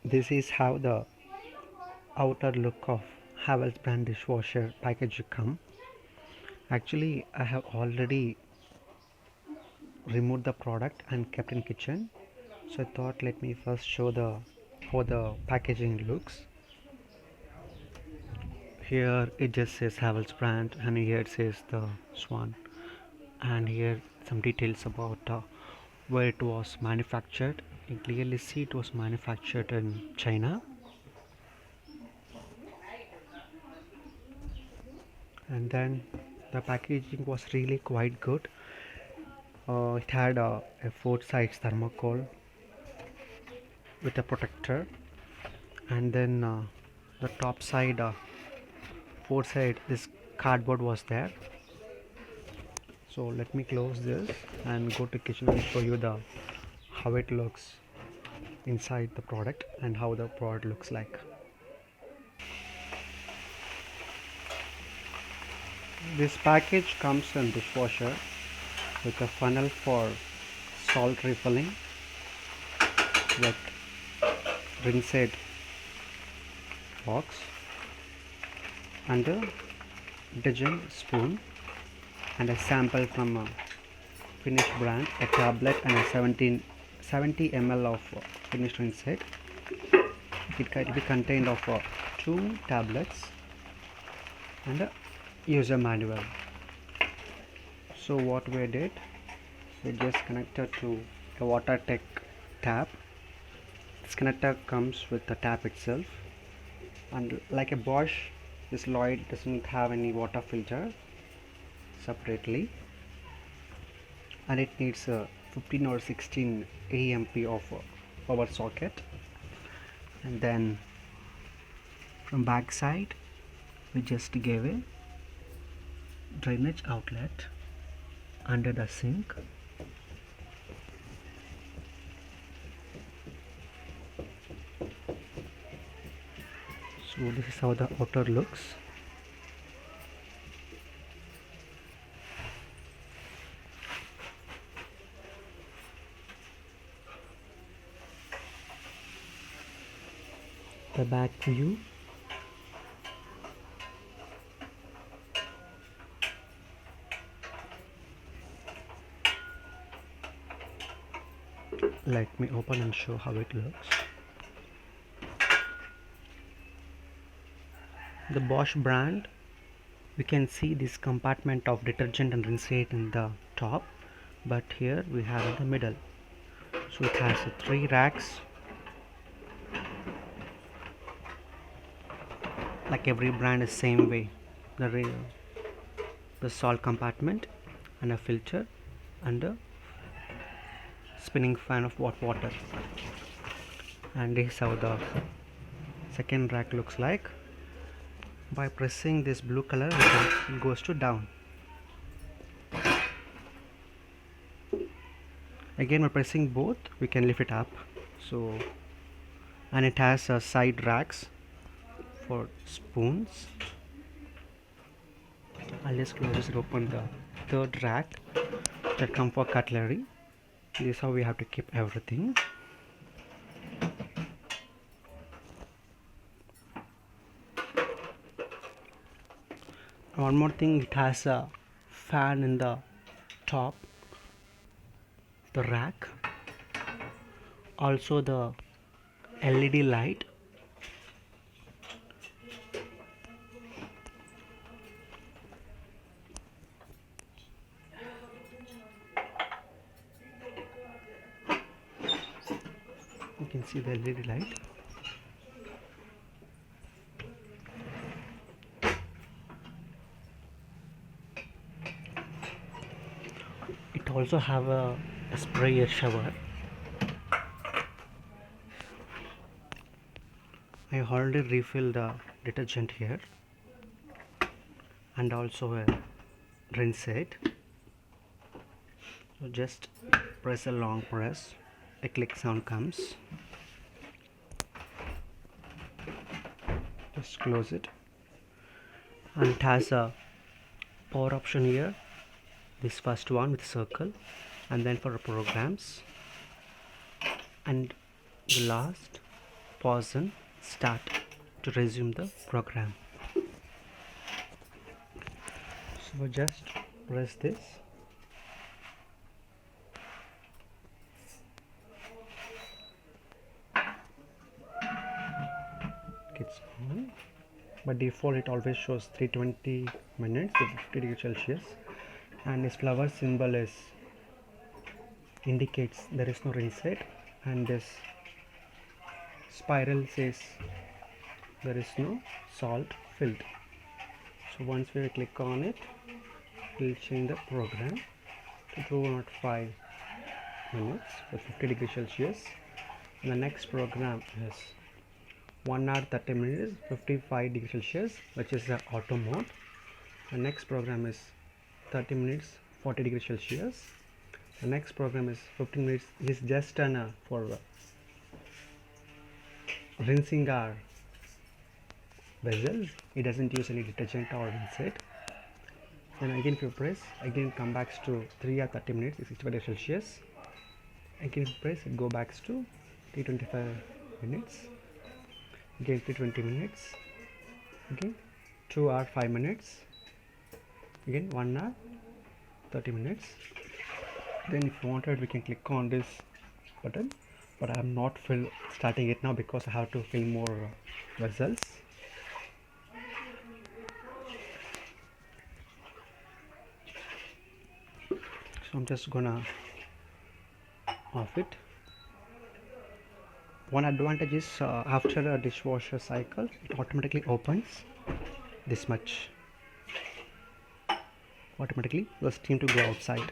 This is how the outer look of Havells brand dishwasher package come. Actually, I have already removed the product and kept in kitchen. So I thought let me first show the how the packaging looks. Here it just says Havells brand, and here it says the Swan, and here some details about where it was manufactured. You clearly see it was manufactured in China. And then the packaging was really quite good. It had a 4 sides thermocol with a protector, and then the top side, 4 side, this cardboard was there. So let me close this and go to kitchen and show you the how it looks inside the product and how the product looks like. This package comes in dishwasher with a funnel for salt refilling, with rinsed box and a detergent spoon and a sample from a finished brand, a tablet and a 70 ml of finished rinsed. It can be contained of 2 tablets and a user manual. So what we did, we just connected to a water tech tap. This connector comes with the tap itself, and like a Bosch, this llyod doesn't have any water filter separately, and it needs a 15 or 16 AMP of power socket. And then from back side we just gave a drainage outlet under the sink. So this is how the outer looks. The back view. Let me open and show how it looks. The Bosch brand, we can see this compartment of detergent and rinsed in the top, but here we have in the middle. So it has 3 racks, like every brand is same way. The salt compartment and a filter and a spinning fan of water. And this is how the second rack looks like. By pressing this blue color, it goes to down. Again, by pressing both, we can lift it up. So, and it has side racks for spoons. I'll just close this and open the third rack that come for cutlery. This is how we have to keep everything. One more thing, it has a fan in the top, the rack, also the LED light. You can see the LED light. It also have a sprayer shower. I already refilled the detergent here and also a rinse set. So just press a long press, a click sound comes. Just close it, and it has a power option here. This first one with circle, and then for programs, and the last pause and start to resume the program. So just press this. It's on. By default it always shows 320 minutes to 50 degrees Celsius, and this flower symbol is indicates there is no rinse rate, and this spiral says there is no salt filled. So once we click on it, we'll change the program to 205 minutes with 50 degrees Celsius. And the next program is 1 hour 30 minutes 55 degrees Celsius, which is the auto mode. The next program is 30 minutes 40 degrees Celsius. The next program is 15 minutes is just an for rinsing our vessels. It doesn't use any detergent or rinse it. And again if you press, again come back to 3 or 30 minutes 65 degrees Celsius. Again if you press, it go back to 325 minutes. Again 320 minutes. Again 2 hour 5 minutes. Again 1 hour 30 minutes. Then if you wanted, we can click on this button, but I am not starting it now because I have to fill more vessels. So I'm just gonna off it. One advantage is after a dishwasher cycle, it automatically opens this much. Automatically the steam to go outside.